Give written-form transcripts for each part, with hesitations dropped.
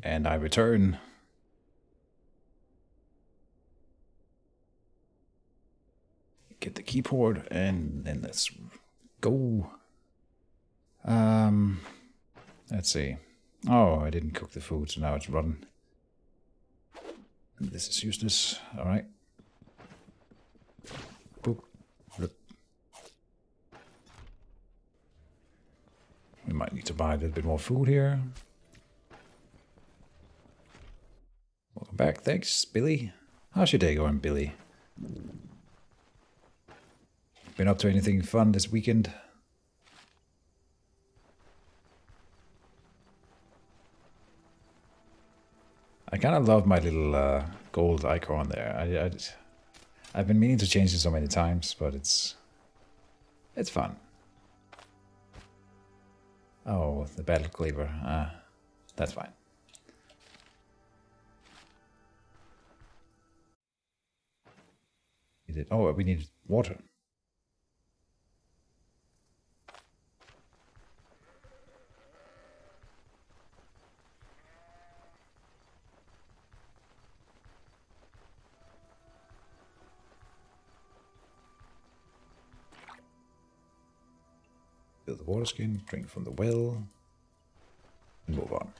And I return. Get the keyboard and then let's go. Let's see. Oh, I didn't cook the food, so now it's rotten. This is useless. Alright. Boop. Flip. We might need to buy a little bit more food here. Welcome back. Thanks, Billy. How's your day going, Billy? Been up to anything fun this weekend? I kind of love my little gold icon there. I've been meaning to change it so many times, but it's fun. Oh, the battle cleaver. That's fine. Oh, we need water. Fill the water skin, drink from the well, and move on.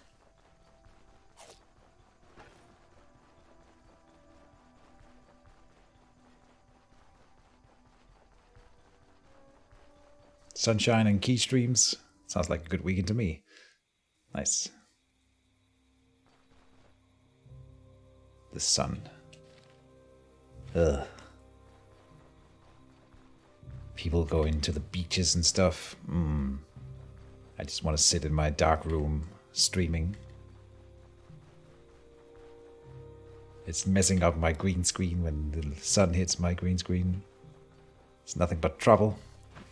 Sunshine and key streams. Sounds like a good weekend to me. Nice. The sun. Ugh. People going to the beaches and stuff. I just want to sit in my dark room streaming. It's messing up my green screen when the sun hits my green screen. It's nothing but trouble.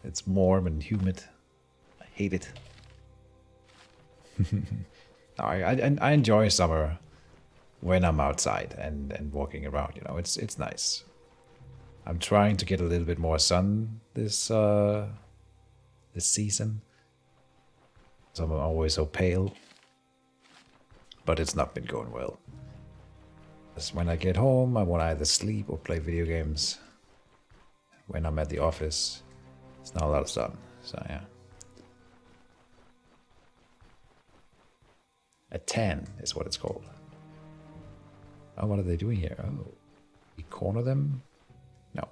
It's warm and humid. I hate it. I enjoy summer when I'm outside and walking around. You know, it's nice. I'm trying to get a little bit more sun this season. So I'm always so pale. But it's not been going well. Because when I get home, I want to either sleep or play video games. When I'm at the office, it's not a lot of sun. So yeah. A tan is what it's called. Oh, what are they doing here? Oh, we corner them? No.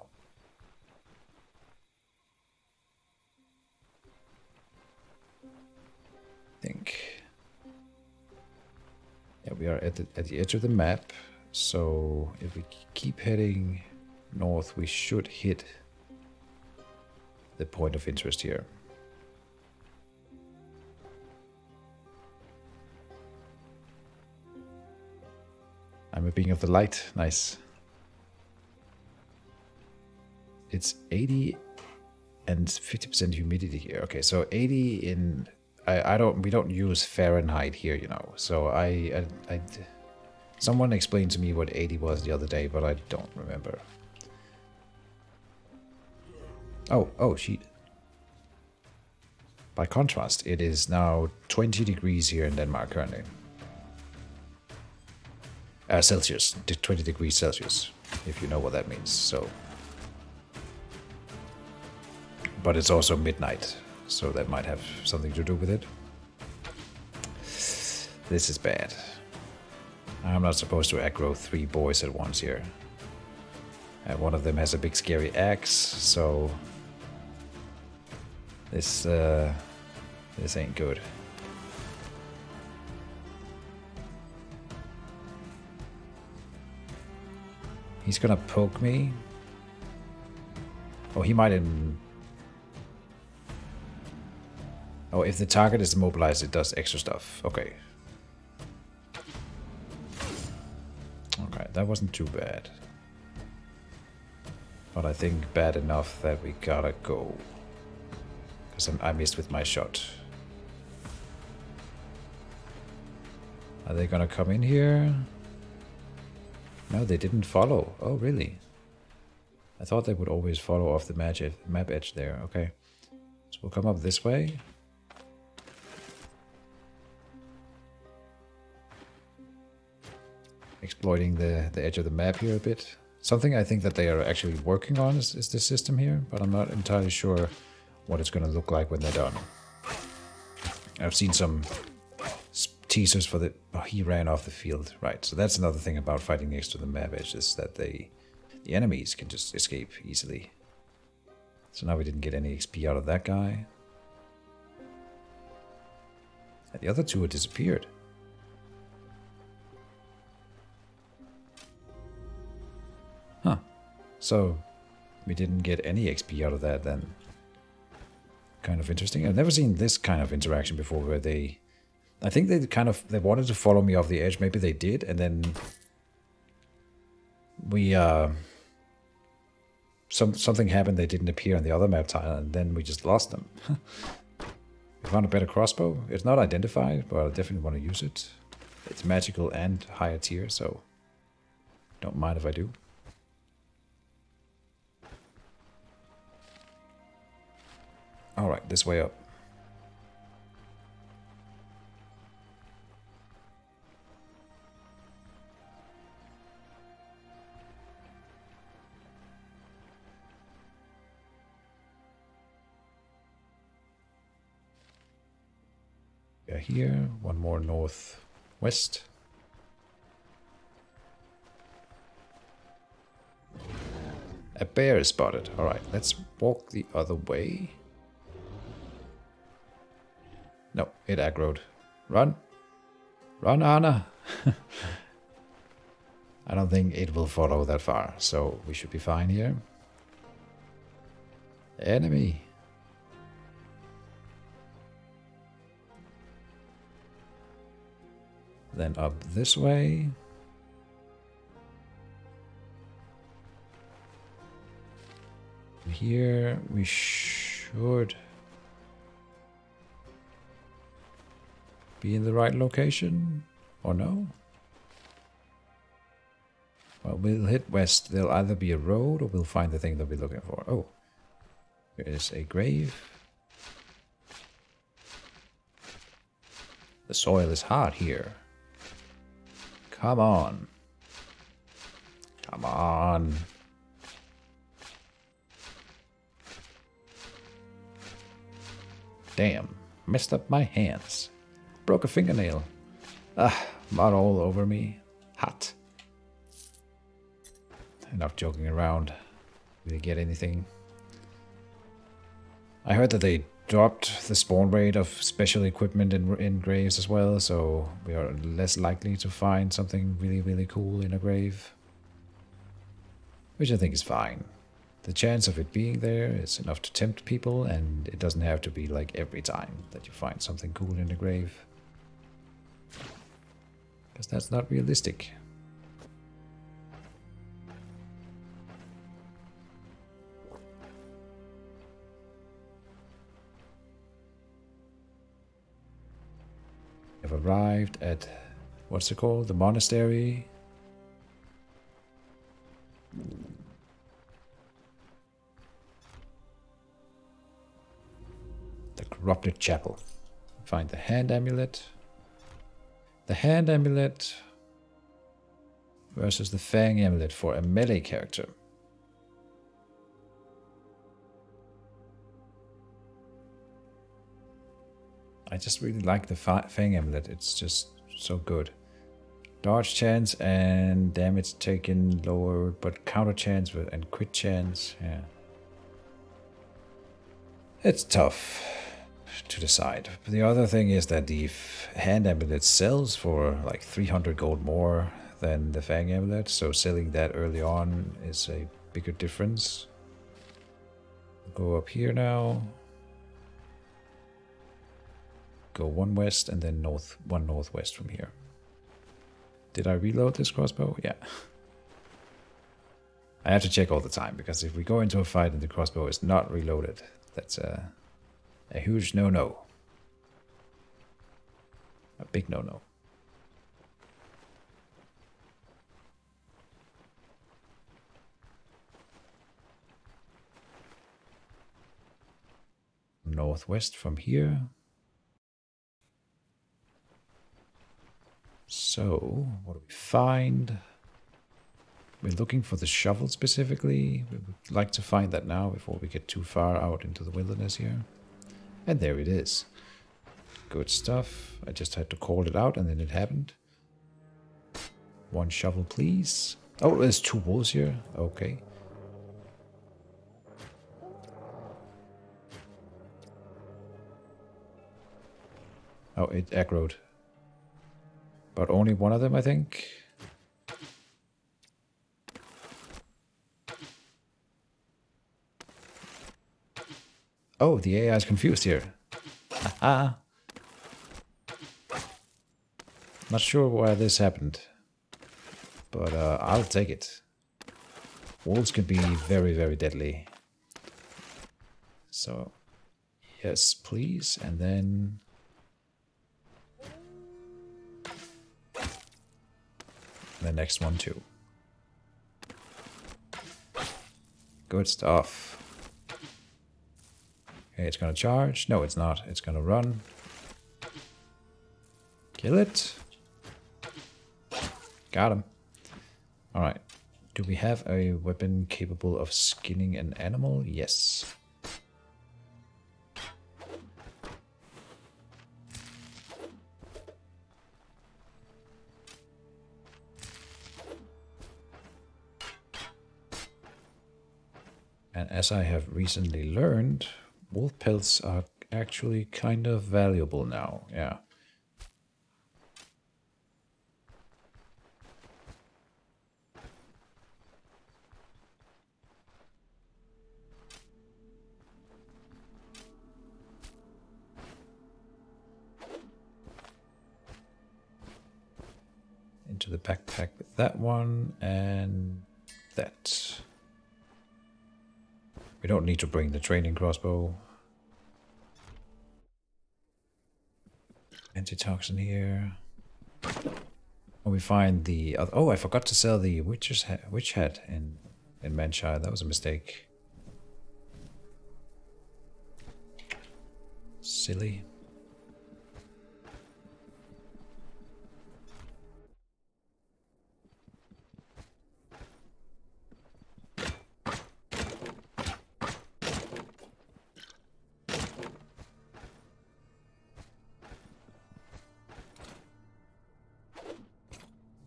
I think. Yeah, we are at the edge of the map. So if we keep heading north, we should hit the point of interest here. I'm a being of the light. Nice. It's 80 and 50% humidity here. Okay, so 80 in we don't use Fahrenheit here, you know. So I someone explained to me what 80 was the other day, but I don't remember. Oh, shit. By contrast, it is now 20 degrees here in Denmark currently. Celsius, 20 degrees Celsius, if you know what that means. So, but it's also midnight, so that might have something to do with it. This is bad. I'm not supposed to aggro 3 boys at once here. And one of them has a big scary axe, so this ain't good. He's gonna poke me. Oh, he might even... Oh, if the target is immobilized, it does extra stuff. Okay. Okay, that wasn't too bad. But I think bad enough that we gotta go. Because I missed with my shot. Are they gonna come in here? No, they didn't follow. Oh, really? I thought they would always follow off the map edge there. Okay. So we'll come up this way. exploiting the edge of the map here a bit. Something I think that they are actually working on is this system here, but I'm not entirely sure what it's going to look like when they're done. I've seen some teasers for the... Oh, he ran off the field. Right, so that's another thing about fighting next to the map edge, is that the enemies can just escape easily. So now we didn't get any XP out of that guy. And the other two had disappeared. Huh. So we didn't get any XP out of that then. Kind of interesting. I've never seen this kind of interaction before where they... I think they wanted to follow me off the edge. Maybe they did, and then we something happened. They didn't appear on the other map tile, and then we just lost them. We found a better crossbow. It's not identified, but I definitely want to use it. It's magical and higher tier, so don't mind if I do. Alright, this way up. Yeah, here, one more northwest. A bear is spotted. Alright, let's walk the other way. No, it aggroed. Run! Run, Anna! I don't think it will follow that far, so we should be fine here. Enemy! Then up this way. Here we should be in the right location, or no? Well, we'll hit west. There'll either be a road or we'll find the thing that we're looking for. Oh, there is a grave. The soil is hard here. Come on. Come on. Damn, messed up my hands. Broke a fingernail. Ah, mud all over me. Hot. Enough joking around. Did they get anything? I heard that they dropped the spawn rate of special equipment in graves as well, so we are less likely to find something really, really cool in a grave. Which I think is fine. The chance of it being there is enough to tempt people, and it doesn't have to be like every time that you find something cool in a grave. Because that's not realistic. I've arrived at, what's it called? The monastery. The corrupted chapel. Find the hand amulet. The hand amulet versus the fang amulet for a melee character. I just really like the fang amulet. It's just so good. Dodge chance and damage taken lowered, but counter chance and crit chance. Yeah. It's tough to decide. But the other thing is that the hand amulet sells for like 300 gold more than the fang amulet, so selling that early on is a bigger difference. Go up here now. Go one west and then one northwest from here. Did I reload this crossbow? Yeah. I have to check all the time, because if we go into a fight and the crossbow is not reloaded, that's a huge no-no. A big no-no. Northwest from here. So, what do we find? We're looking for the shovel specifically. We would like to find that now before we get too far out into the wilderness here. And there it is. Good stuff. I just had to call it out and then it happened. One shovel, please. Oh, there's 2 wolves here. Okay. Oh, it aggroed. But only one of them, I think. Oh, the AI is confused here. Haha. Not sure why this happened. But I'll take it. Wolves can be very, very deadly. So, yes, please. And then... the next one too. Good stuff. Okay, it's gonna charge. No, it's not. It's gonna run. Kill it. Got him. Alright. Do we have a weapon capable of skinning an animal? Yes. And as I have recently learned, wolf pelts are actually kind of valuable now. Yeah. Into the backpack with that one and that. We don't need to bring the training crossbow. Antitoxin here. Oh, we find the other. Oh, I forgot to sell the witch hat in Manshire. That was a mistake. Silly.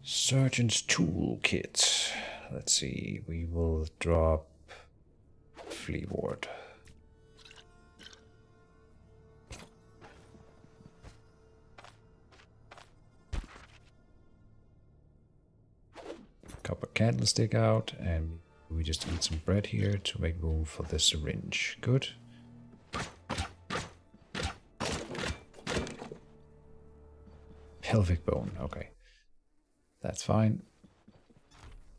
Sergeant's toolkit. Let's see. We will drop flea ward. Copper candlestick out, and we just eat some bread here to make room for the syringe. Good. Pelvic bone. Okay. That's fine.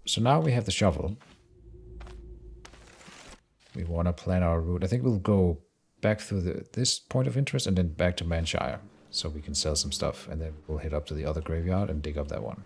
So now we have the shovel. We want to plan our route. I think we'll go back through this point of interest and then back to Manshire. So we can sell some stuff. And then we'll head up to the other graveyard and dig up that one.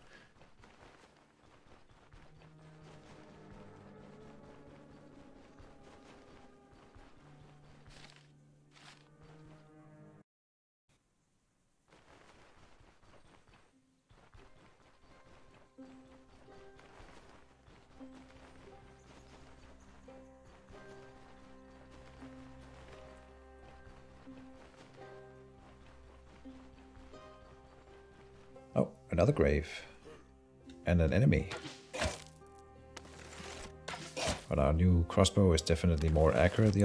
Another grave. And an enemy. But our new crossbow is definitely more accurate than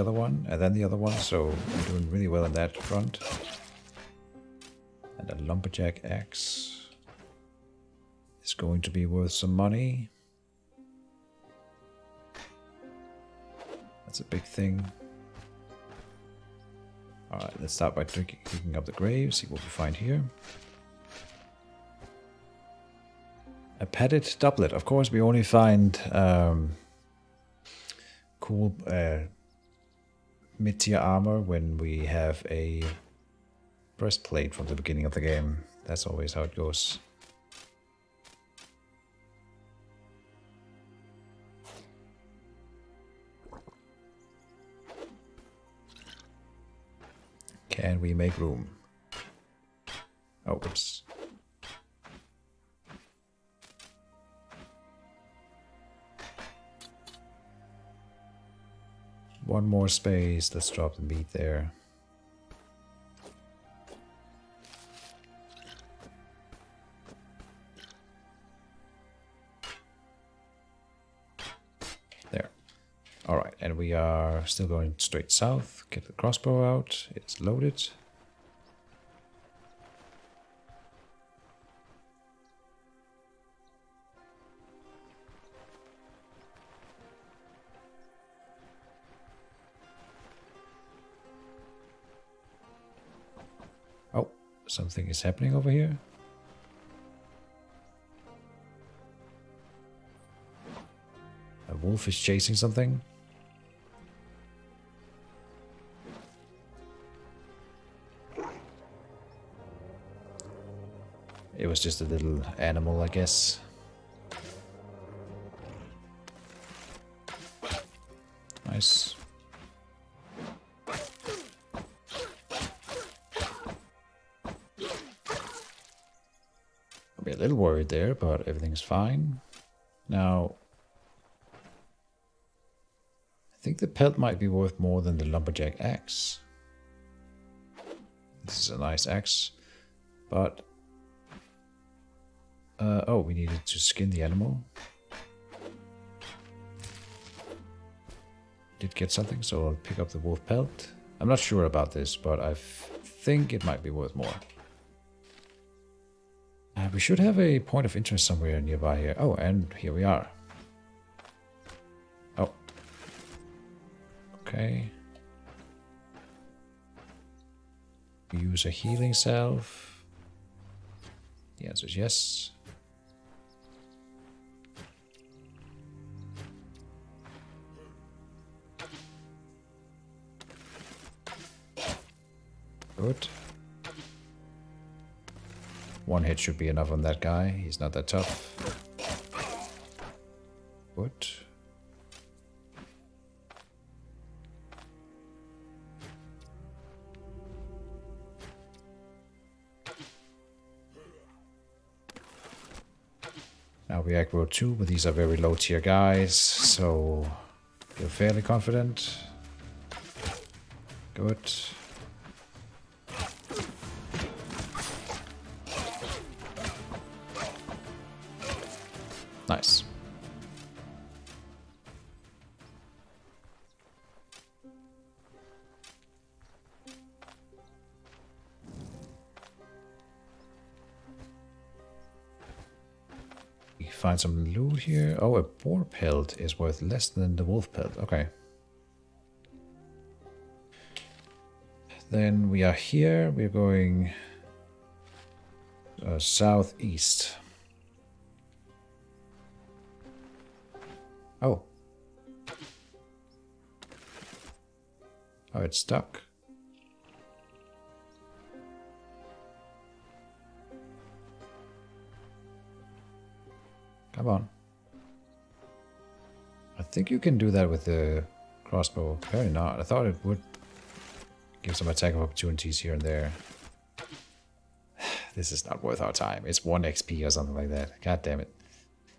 the other one, so we're doing really well on that front. And a lumberjack axe is going to be worth some money. That's a big thing. Alright, let's start by digging up the grave, see what we find here. A padded doublet. Of course, we only find cool mid-tier armor when we have a breastplate from the beginning of the game. That's always how it goes. Can we make room? Oh, oops. one more space. Let's drop the meat there. There. Alright, and we are still going straight south. Get the crossbow out. It's loaded. Oh, something is happening over here. A wolf is chasing something. It was just a little animal, I guess. Nice. I'll be a little worried there, but everything's fine. Now, I think the pelt might be worth more than the lumberjack axe. This is a nice axe, but oh, we needed to skin the animal. Did get something, so I'll pick up the wolf pelt. I'm not sure about this, but I think it might be worth more. We should have a point of interest somewhere nearby here. Oh, and here we are. Oh. Okay. Use a healing salve. The answer is yes. Good. One hit should be enough on that guy. He's not that tough. Good. Now we aggro 2, but these are very low tier guys, so feel fairly confident. Good. Nice. We find some loot here. Oh, a boar pelt is worth less than the wolf pelt. Okay. Then we are here. We're going southeast. Oh. Oh, it's stuck. Come on. I think you can do that with the crossbow. Apparently not. I thought it would give some attack opportunities here and there. This is not worth our time. It's 1 XP or something like that. God damn it.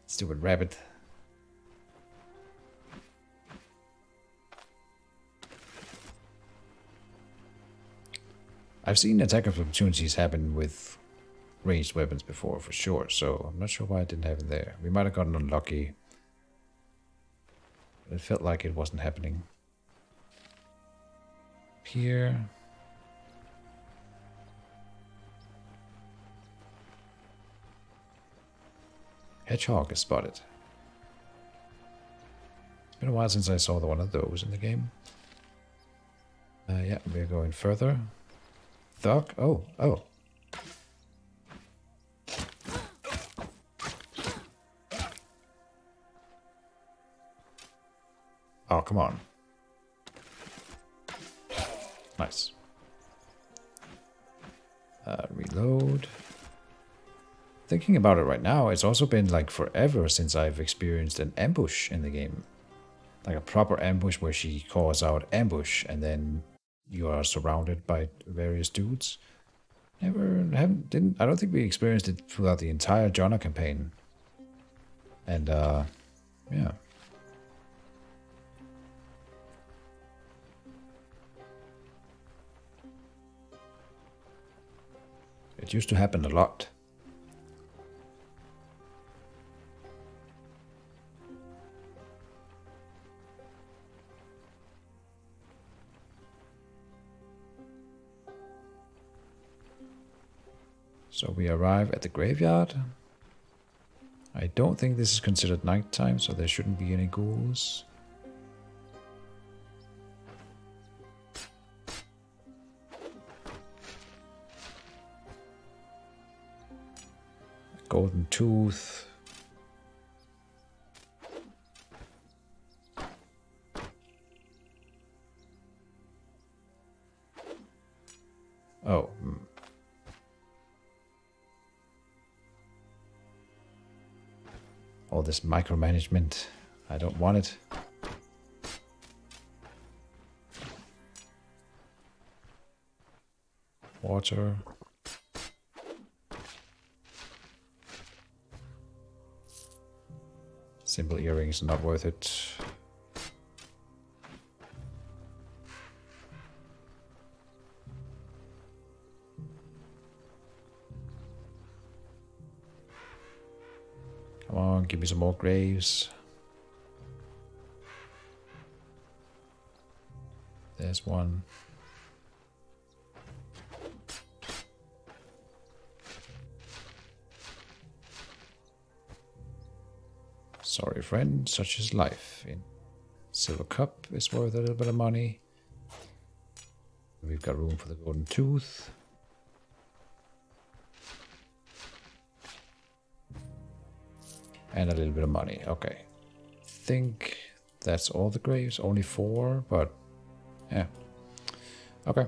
Stupid rabbit. I've seen attack of opportunities happen with ranged weapons before, for sure, so I'm not sure why it didn't happen there. We might have gotten unlucky. But it felt like it wasn't happening. Here. Hedgehog is spotted. It's been a while since I saw one of those in the game. Yeah, we're going further. Thug? Oh, oh. Oh, come on. Nice. Reload. Thinking about it right now, it's also been like forever since I've experienced an ambush in the game. Like a proper ambush where she calls out ambush and then you are surrounded by various dudes. I don't think we experienced it throughout the entire Jonna campaign. And, yeah. It used to happen a lot. So we arrive at the graveyard. I don't think this is considered nighttime, so there shouldn't be any ghouls. Golden tooth. Oh. All this micromanagement. I don't want it. Water. Simple earrings are not worth it. Come on, give me some more graves. There's one. Sorry, friend, such is life. In silver cup is worth a little bit of money. We've got room for the golden tooth. And a little bit of money. Okay. I think that's all the graves. Only 4, but yeah. Okay.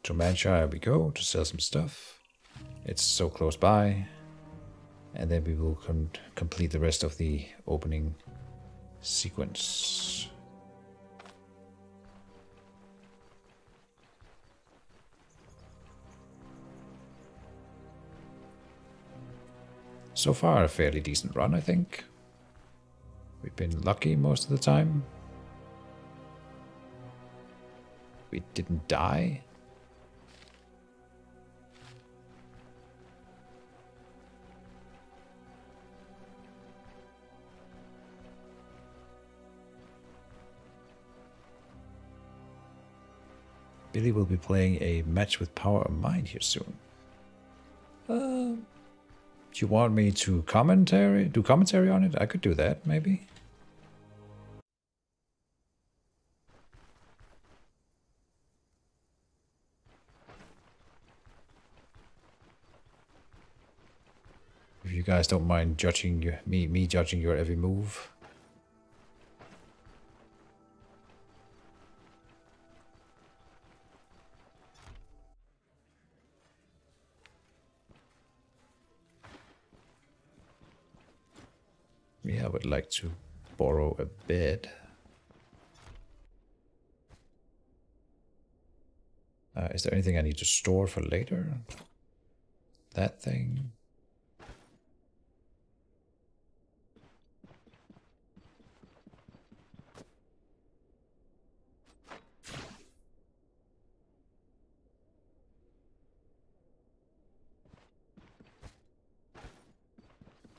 To Manshire we go to sell some stuff. It's so close by. And then we will complete the rest of the opening sequence. So far, a fairly decent run, I think. We've been lucky most of the time. We didn't die. Billy will be playing a match with Power of Mind here soon. Do you want me to do commentary on it? I could do that, maybe. If you guys don't mind judging me judging your every move. Yeah, I would like to borrow a bed. Is there anything I need to store for later? That thing.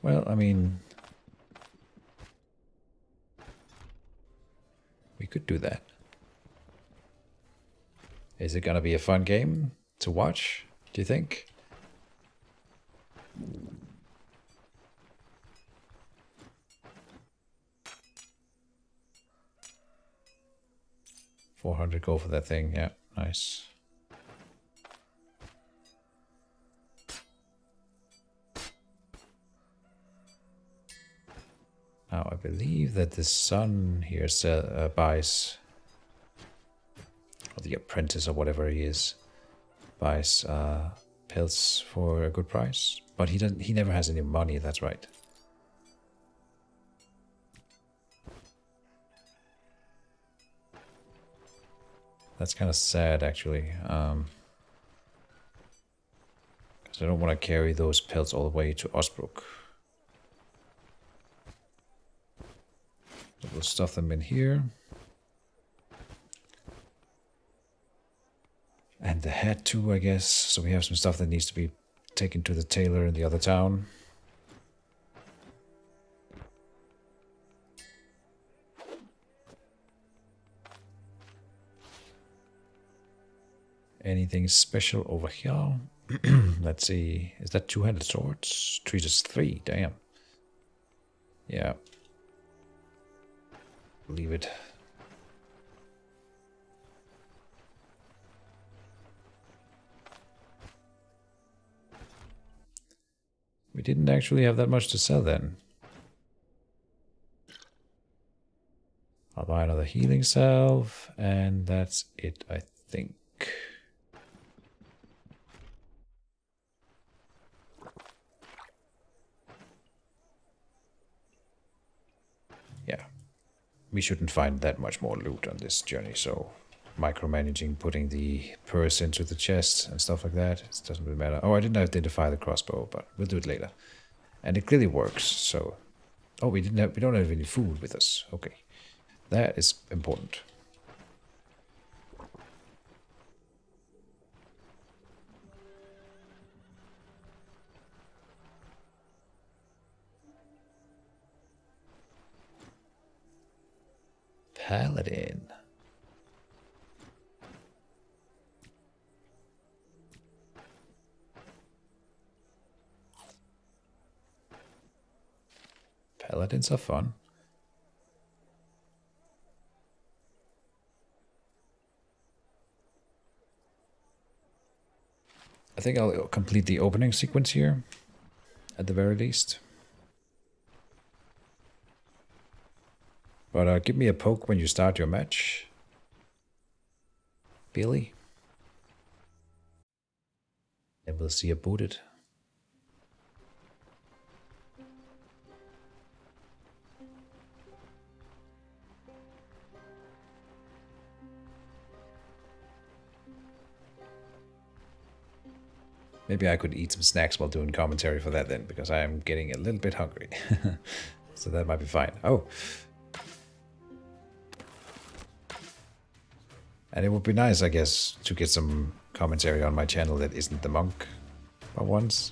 Well, I mean, we could do that. Is it gonna be a fun game to watch, do you think? $400 go for that thing, yeah, nice. Now I believe that the son here buys, or the apprentice or whatever he is, buys pelts for a good price. But he never has any money, that's right. That's kind of sad, actually. Because I don't want to carry those pelts all the way to Osbrook. So we'll stuff them in here. And the hat too, I guess. So we have some stuff that needs to be taken to the tailor in the other town. Anything special over here? Let's see. Is that two-handed swords? Treatise 3. Damn. Yeah. Leave it. We didn't actually have that much to sell then. I'll buy another healing salve, and that's it, I think. Yeah. We shouldn't find that much more loot on this journey, so micromanaging, putting the purse into the chest and stuff like that, it doesn't really matter. Oh, I didn't identify the crossbow, but we'll do it later. And it clearly works, so... Oh, we don't have any food with us. Okay. That is important. Paladin. Paladins are fun. I think I'll complete the opening sequence here, at the very least. But give me a poke when you start your match, Billy. And we'll see about it. Maybe I could eat some snacks while doing commentary for that then, because I am getting a little bit hungry. So that might be fine. Oh. And it would be nice, I guess, to get some commentary on my channel that isn't the monk for once.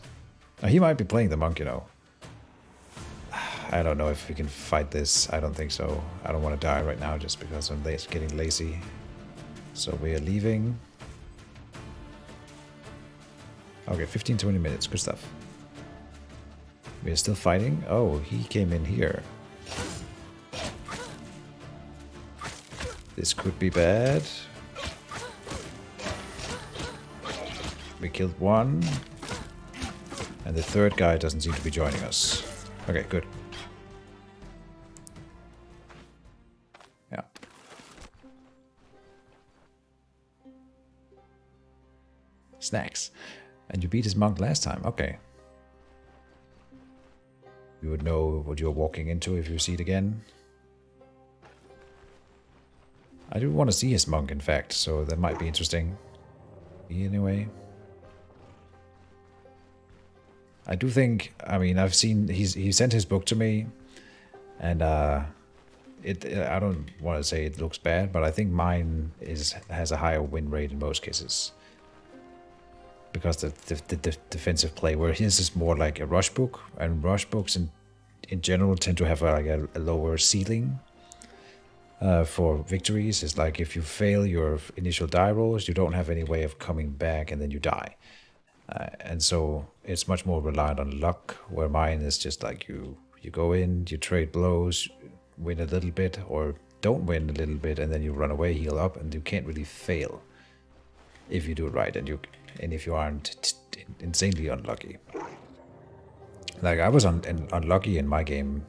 Now, he might be playing the monk, you know. I don't know if we can fight this. I don't think so. I don't want to die right now just because I'm getting lazy. So we are leaving. Okay, 15-20 minutes. Good stuff. We are still fighting? Oh, he came in here. This could be bad. We killed one. And the third guy doesn't seem to be joining us. Okay, good. Yeah. Snacks. And you beat his monk last time. Okay. You would know what you're walking into if you see it again. I do want to see his monk, in fact, so that might be interesting. Anyway. I do think, I mean, I've seen, he sent his book to me, and I don't want to say it looks bad, but I think mine has a higher win rate in most cases. Because the defensive play, where his is more like a rush book, and rush books in general tend to have a lower ceiling for victories. It's like if you fail your initial die rolls, you don't have any way of coming back, and then you die. And so it's much more reliant on luck, where mine is just like you go in, you trade blows, win a little bit, or don't win a little bit, and then you run away, heal up, and you can't really fail if you do it right, and if you aren't insanely unlucky. Like, I was unlucky in my game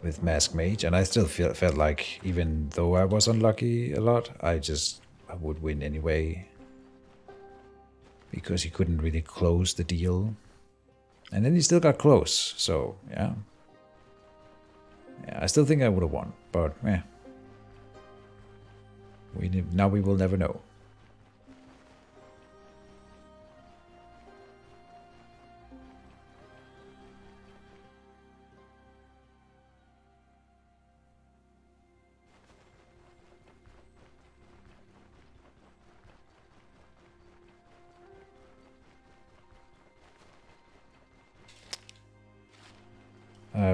with Mask Mage, and I still felt like, even though I was unlucky a lot, I would win anyway. Because he couldn't really close the deal. And then he still got close, so, yeah. Yeah, I still think I would have won, but, yeah. Now we will never know.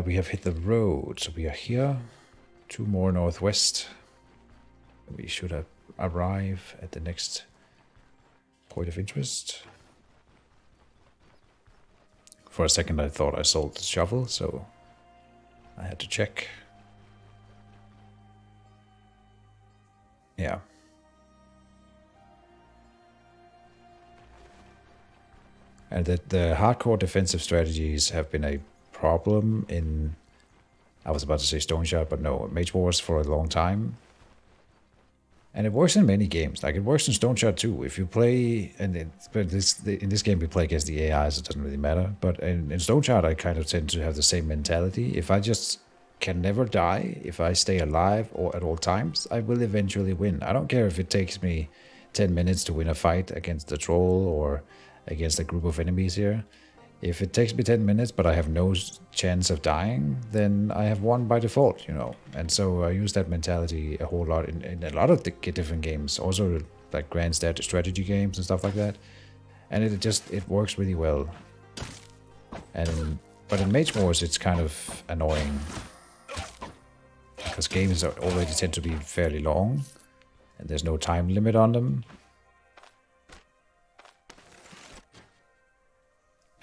We have hit the road, so we are here. 2 more northwest. We should arrive at the next point of interest. For a second I thought I sold the shovel, so I had to check. Yeah. And that the hardcore defensive strategies have been a problem in, I was about to say Stoneshard, but no, Mage Wars for a long time. And it works in many games. Like, it works in Stoneshard too. If you play, and in this game we play against the AI, so it doesn't really matter. But in Stoneshard I kind of tend to have the same mentality. If I just can never die, if I stay alive or at all times, I will eventually win. I don't care if it takes me 10 minutes to win a fight against the troll or against a group of enemies here. If it takes me 10 minutes but I have no chance of dying, then I have won by default, you know. And so I use that mentality a whole lot in a lot of the different games, also like grand strategy games and stuff like that. And it works really well. But in Mage Wars it's kind of annoying, because games already tend to be fairly long and there's no time limit on them.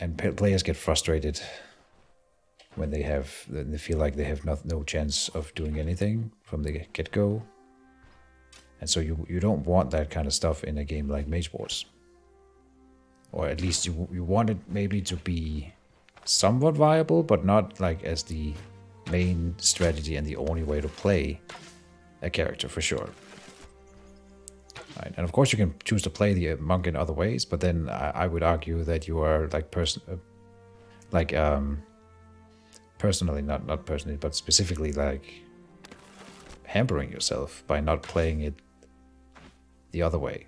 And players get frustrated when they feel like they have no chance of doing anything from the get-go. And so you don't want that kind of stuff in a game like Mage Wars. Or at least you want it maybe to be somewhat viable, but not like as the main strategy and the only way to play a character, for sure. Right. And of course you can choose to play the monk in other ways, but then I would argue that you are like personally, not personally, but specifically like hampering yourself by not playing it the other way.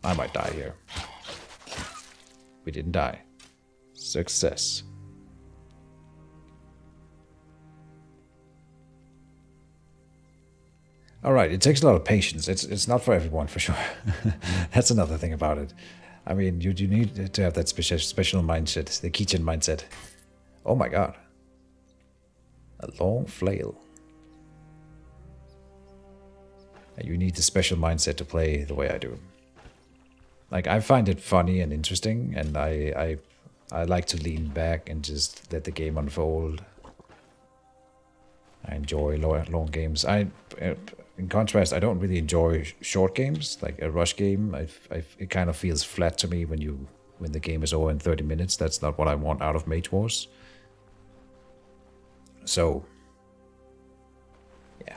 I might die here. We didn't die. Success. All right, it takes a lot of patience. It's not for everyone, for sure. That's another thing about it. I mean, you need to have that special mindset, the kitchen mindset. Oh my god. A long flail. And you need the special mindset to play the way I do. Like, I find it funny and interesting, and I like to lean back and just let the game unfold. I enjoy long games. In contrast, I don't really enjoy short games, like a rush game. It kind of feels flat to me when the game is over in 30 minutes. That's not what I want out of Mage Wars. So, yeah.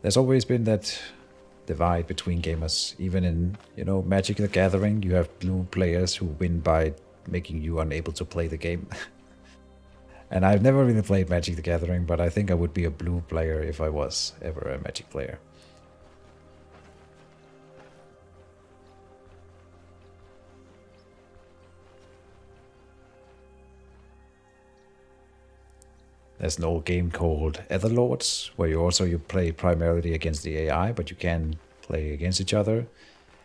There's always been that divide between gamers. Even in, Magic the Gathering, you have blue players who win by making you unable to play the game. And I've never really played Magic the Gathering, but I think I would be a blue player if I was ever a Magic player. There's an old game called Etherlords, where you play primarily against the AI, but you can play against each other.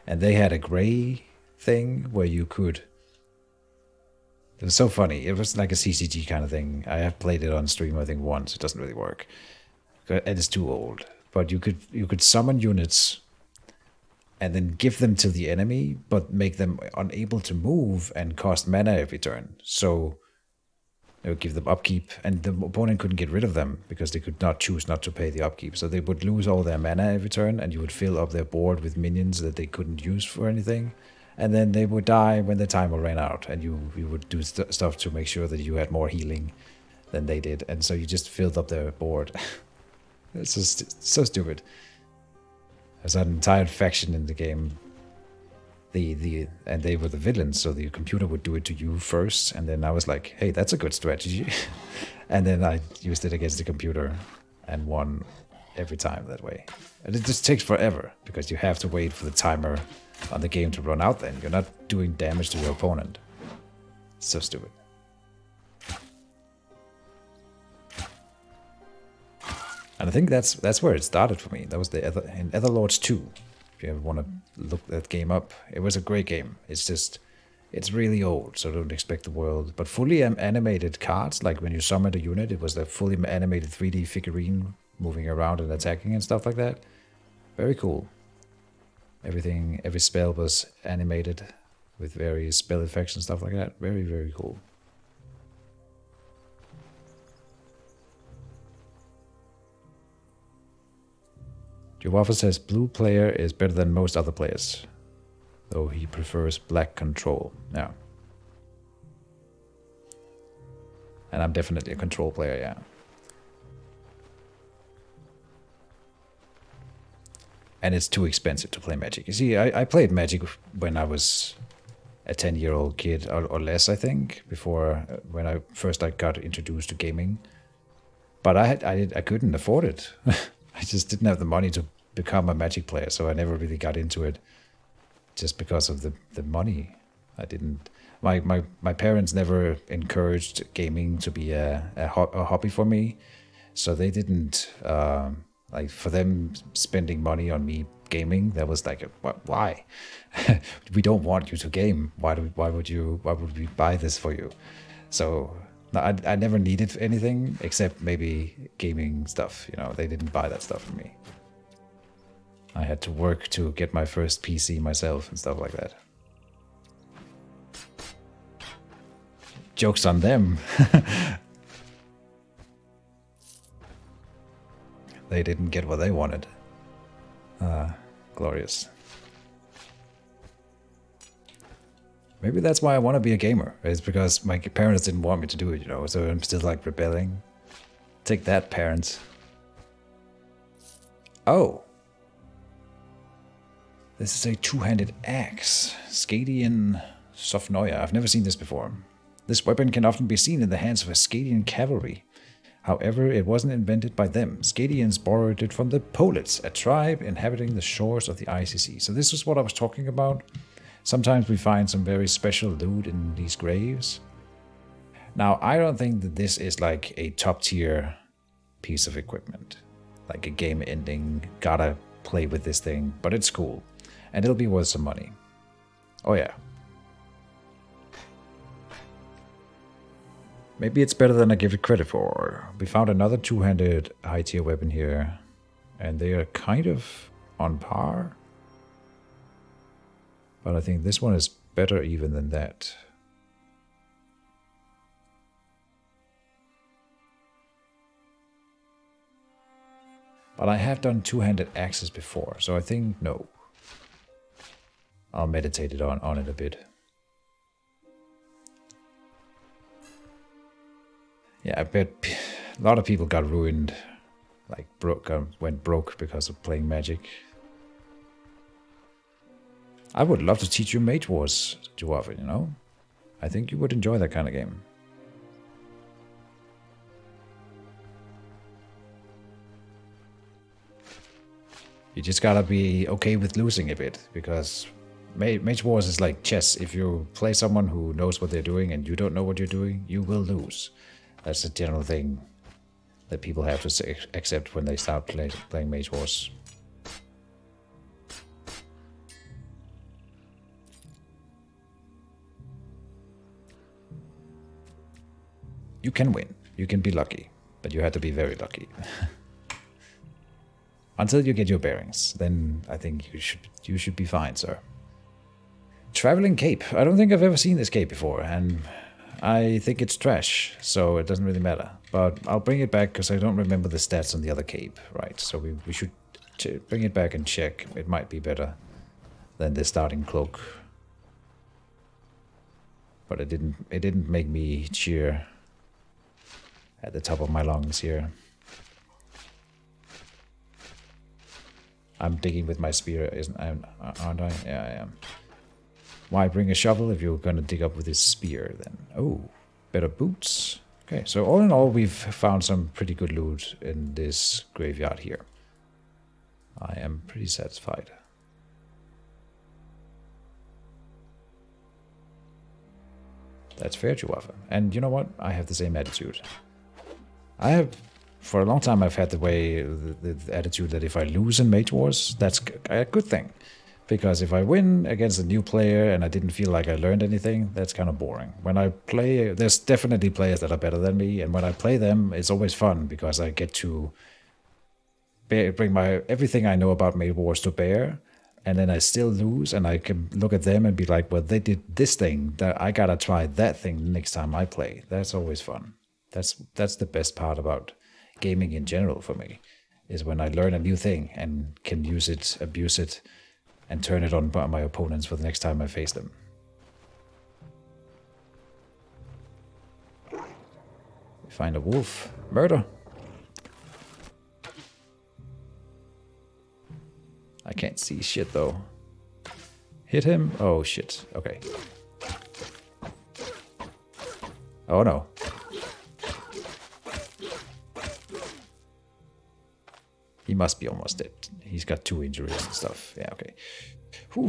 And they had a gray thing where you could... It was so funny. It was like a CCG kind of thing. I have played it on stream, I think, once. It doesn't really work. And it's too old. But you could summon units and then give them to the enemy, but make them unable to move and cost mana every turn. So they would give them upkeep, and the opponent couldn't get rid of them because they could not choose not to pay the upkeep. So they would lose all their mana every turn, and you would fill up their board with minions that they couldn't use for anything. And then they would die when the timer ran out, and you would do stuff to make sure that you had more healing than they did. And so you just filled up their board. It's just so stupid. There's an entire faction in the game. And they were the villains, so the computer would do it to you first, and then I was like, hey, that's a good strategy. And then I used it against the computer and won every time that way. And it just takes forever, because you have to wait for the timer on the game to run out then. You're not doing damage to your opponent. So stupid. And I think that's where it started for me. That was in Etherlords 2. If you ever want to look that game up. It was a great game. It's just, It's really old, so don't expect the world. But fully animated cards, like when you summoned a unit, it was the fully animated 3D figurine moving around and attacking and stuff like that. Very cool. Everything, every spell was animated with various spell effects and stuff like that. Very, very cool. Jowafa says blue player is better than most other players, though he prefers black control. Yeah. And I'm definitely a control player, yeah. And it's too expensive to play Magic. You see, I played Magic when I was a 10-year-old kid or less, I think, before when I first got introduced to gaming. But I couldn't afford it. I just didn't have the money to become a Magic player, so I never really got into it just because of the money. I didn't. My parents never encouraged gaming to be a hobby for me, so they didn't. Like, for them spending money on me gaming, that was like, why? We don't want you to game. Why would we buy this for you? So no, I never needed anything except maybe gaming stuff. You know, they didn't buy that stuff for me. I had to work to get my first PC myself and stuff like that. Joke's on them. They didn't get what they wanted. Glorious. Maybe that's why I want to be a gamer. It's because my parents didn't want me to do it, you know, so I'm still like rebelling. Take that, parents. Oh. This is a two-handed axe. Scadian Sophnoia. I've never seen this before. This weapon can often be seen in the hands of a Scadian cavalry. However, it wasn't invented by them. Scadians borrowed it from the Polids, a tribe inhabiting the shores of the Icy Sea. So this is what I was talking about. Sometimes we find some very special loot in these graves. Now, I don't think that this is like a top-tier piece of equipment. Like a game-ending, gotta play with this thing, but it's cool. And it'll be worth some money. Oh yeah. Maybe it's better than I give it credit for. We found another two-handed high-tier weapon here, and they are kind of on par. But I think this one is better even than that. But I have done two-handed axes before, so I think no. I'll meditate on it a bit. Yeah, I bet a lot of people got ruined, like went broke because of playing Magic. I would love to teach you Mage Wars, Jowafa, you know? I think you would enjoy that kind of game. You just gotta be okay with losing a bit, because Mage Wars is like chess. If you play someone who knows what they're doing and you don't know what you're doing, you will lose. That's a general thing that people have to accept when they start playing Mage Wars. You can win. You can be lucky, but you have to be very lucky. Until you get your bearings, then I think you should be fine, sir. Traveling cape. I don't think I've ever seen this cape before, and I think it's trash, so it doesn't really matter. But I'll bring it back because I don't remember the stats on the other cape, right? So we should bring it back and check. It might be better than the starting cloak. But it didn't make me cheer at the top of my lungs here. I'm digging with my spear, aren't I? Yeah, I am. Why bring a shovel if you're gonna dig up with this spear then? Oh, better boots. Okay, so all in all, we've found some pretty good loot in this graveyard here. I am pretty satisfied. That's fair, Jowafa. And you know what? I have the same attitude. For a long time, I've had the attitude that if I lose in Mage Wars, that's a good thing. Because if I win against a new player and I didn't feel like I learned anything, that's kind of boring. When I play, there's definitely players that are better than me, and when I play them, it's always fun because I get to bring my everything I know about Mage Wars to bear, and then I still lose, and I can look at them and be like, well, they did this thing, that I gotta try that thing next time I play. That's always fun. That's the best part about gaming in general for me, is when I learn a new thing and can use it, abuse it, and turn it on my opponents for the next time I face them. We find a wolf. Murder. I can't see shit though. Hit him? Oh shit. Okay. Oh no. He must be almost dead. He's got 2 injuries and stuff. Yeah, okay. Whew.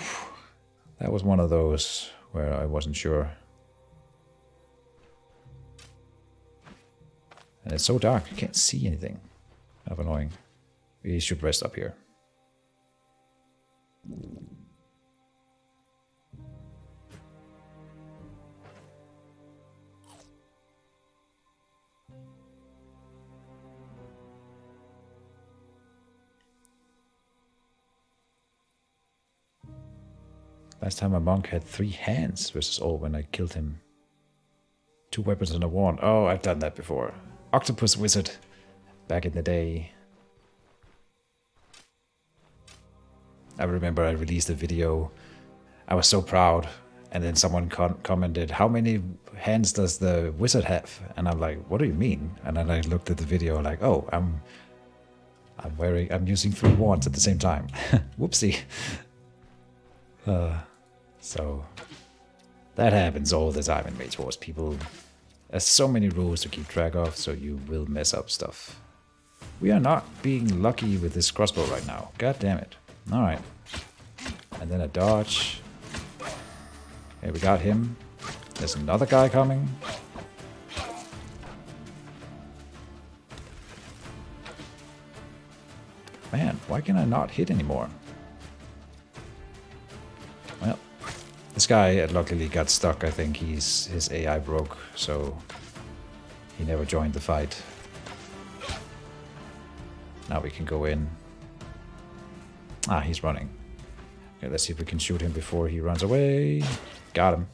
That was one of those where I wasn't sure. And it's so dark, I can't see anything. Kind of annoying. We should rest up here. Last time a monk had 3 hands versus all when I killed him. 2 weapons and a wand. Oh, I've done that before. Octopus Wizard. Back in the day. I remember I released a video. I was so proud. And then someone commented, how many hands does the wizard have? And I'm like, what do you mean? And then I looked at the video like, oh, I'm using 3 wands at the same time. Whoopsie. So that happens all the time in Mage Wars. People, there's so many rules to keep track of, so you will mess up stuff. We are not being lucky with this crossbow right now. God damn it. Alright. And then a dodge. Okay, we got him. There's another guy coming. Man, why can I not hit anymore? Well, this guy luckily got stuck. I think his AI broke, so he never joined the fight. Now we can go in. Ah, he's running. Okay, let's see if we can shoot him before he runs away. Got him.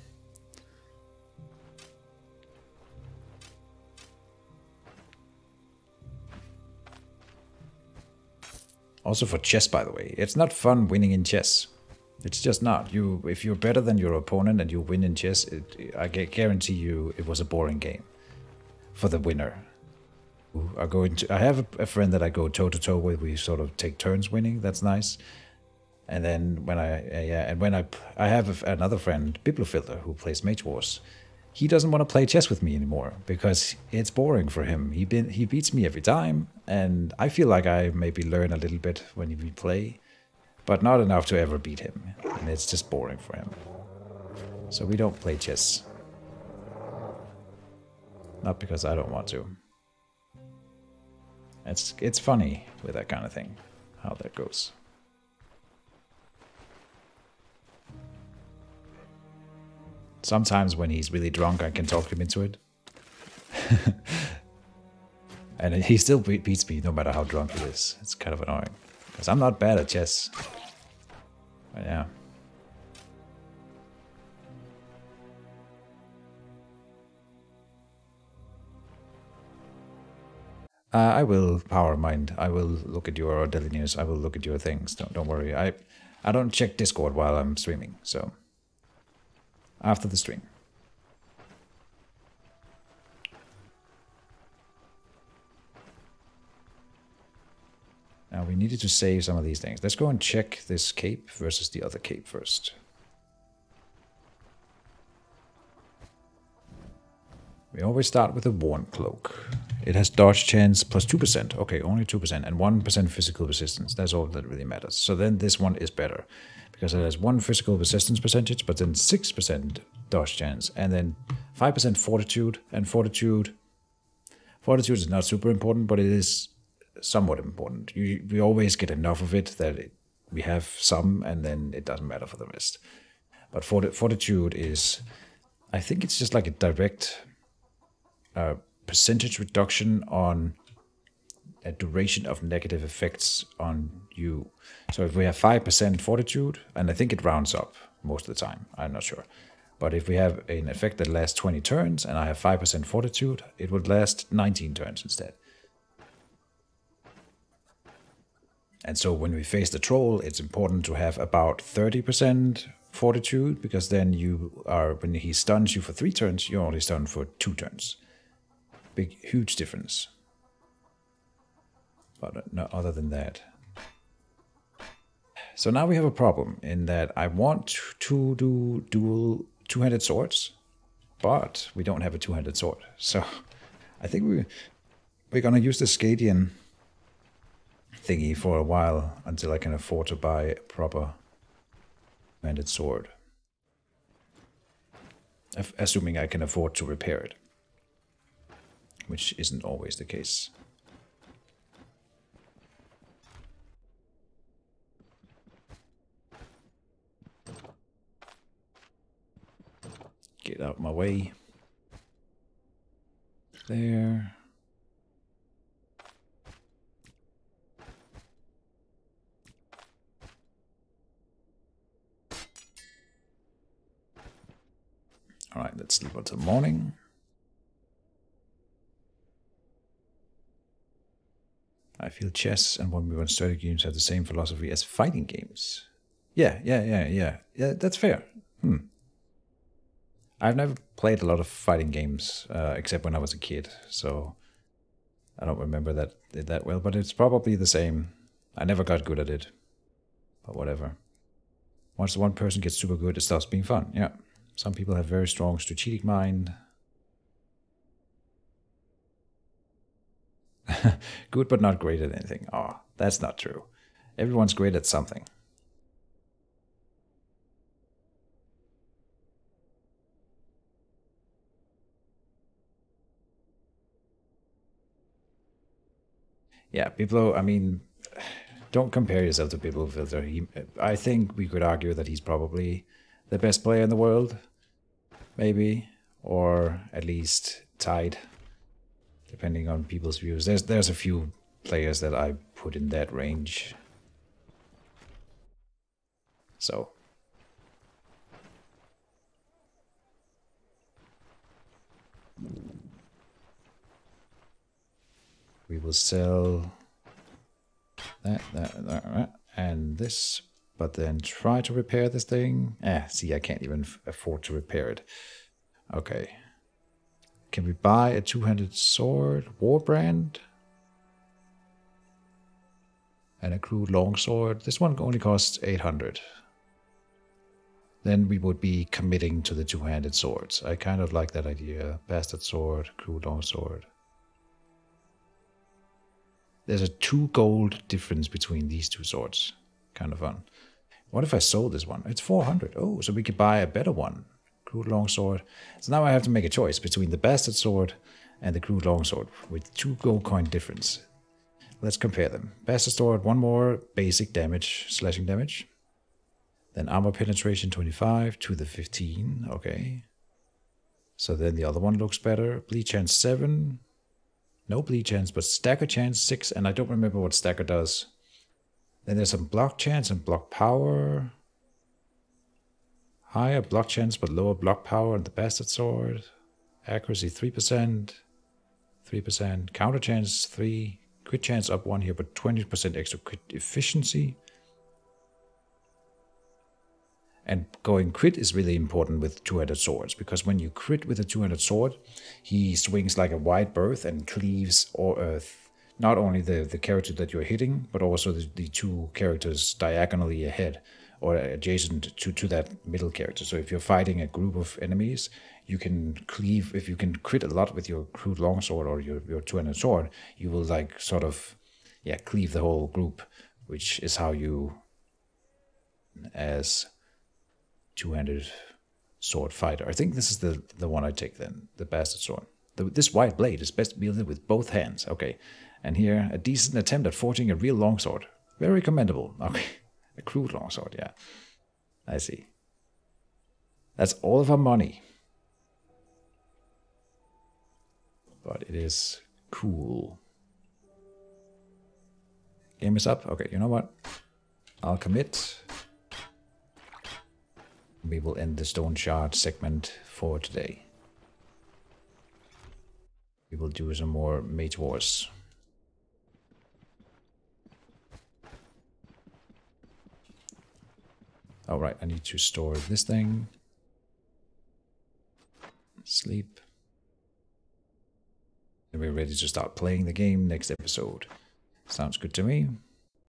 Also for chess, by the way. It's not fun winning in chess. It's just not. If you're better than your opponent and you win in chess, I guarantee you it was a boring game for the winner. I have a friend that I go toe-to-toe with. We sort of take turns winning. That's nice. And then when I have another friend, Bibliofilter, who plays Mage Wars. He doesn't want to play chess with me anymore because it's boring for him. He beats me every time, and I feel like I maybe learn a little bit when we play, but not enough to ever beat him. And it's just boring for him. So we don't play chess. Not because I don't want to. It's funny with that kind of thing, how that goes. Sometimes when he's really drunk, I can talk him into it. And he still beats me no matter how drunk he is. It's kind of annoying. Because I'm not bad at chess. But yeah. I will power mind. I will look at your daily news. I will look at your things. Don't worry. I don't check Discord while I'm streaming, so after the stream. Now we needed to save some of these things. Let's go and check this cape versus the other cape first. We always start with a worn cloak. It has dodge chance plus 2%. Okay, only 2%. And 1% physical resistance. That's all that really matters. So then this one is better. Because it has 1 physical resistance percentage, but then 6% dodge chance. And then 5% fortitude. And fortitude is not super important, but it is somewhat important. We always get enough of it that we have some, and then it doesn't matter for the rest. But fortitude is, I think it's just like a direct percentage reduction on a duration of negative effects on you. So if we have 5% fortitude, and I think it rounds up most of the time, I'm not sure. But if we have an effect that lasts 20 turns and I have 5% fortitude, it would last 19 turns instead. And so when we face the troll, it's important to have about 30% fortitude, because then you are, when he stuns you for 3 turns, you're only stunned for 2 turns. Big, huge difference. But no, other than that. So now we have a problem in that I want to do dual two-handed swords, but we don't have a two-handed sword. So I think we're gonna use the Scadian thingy for a while until I can afford to buy a proper two-handed sword. Assuming I can afford to repair it, which isn't always the case. Get out of my way. There. Alright, let's sleep until morning. I feel chess and one v1 strategy games have the same philosophy as fighting games. Yeah, that's fair. I've never played a lot of fighting games, except when I was a kid, so I don't remember that well, but it's probably the same. I never got good at it, but whatever. Once one person gets super good, it stops being fun, yeah. Some people have very strong strategic mind. Good but not great at anything. Oh, that's not true. Everyone's great at something. Yeah, Biblo, I mean, don't compare yourself to Biblo Filter. I think we could argue that he's probably the best player in the world, maybe, or at least tied, depending on people's views. There's a few players that I put in that range. So we will sell that, and this, but then try to repair this thing. See, I can't even afford to repair it. Okay. Can we buy a two-handed sword, Warbrand? And a crude longsword. This one only costs 800. Then we would be committing to the two-handed swords. I kind of like that idea. Bastard sword, crude longsword. There's a 2 gold difference between these 2 swords. Kind of fun. What if I sold this one? It's 400. Oh, so we could buy a better one. Crude longsword. So now I have to make a choice between the bastard sword and the crude longsword with 2 gold coin difference. Let's compare them. Bastard sword, 1 more basic damage, slashing damage. Then armor penetration 25 to the 15. Okay. So then the other one looks better. Bleed chance 7. No bleed chance, but stagger chance 6, and I don't remember what stagger does. Then there's some block chance and block power. Higher block chance, but lower block power on the bastard sword. Accuracy 3%. 3%. Counter chance 3. Crit chance up 1 here, but 20% extra crit efficiency. And going crit is really important with two-handed swords, because when you crit with a two-handed sword, he swings like a wide berth and cleaves not only the character that you're hitting, but also the 2 characters diagonally ahead or adjacent to that middle character. So if you're fighting a group of enemies, you can cleave. If you can crit a lot with your crude longsword or your two-handed sword, you will like sort of cleave the whole group, which is how you, as two-handed sword fighter. I think this is the one I take then, the bastard sword. This white blade is best wielded with both hands. Okay, and here a decent attempt at forging a real longsword. Very commendable. Okay, A crude longsword, yeah. I see. That's all of our money. But it is cool. Game is up. Okay, you know what? I'll commit. We will end the stone shard segment for today. We will do some more Mage Wars. Alright, I need to store this thing. Sleep. And we're ready to start playing the game next episode. Sounds good to me.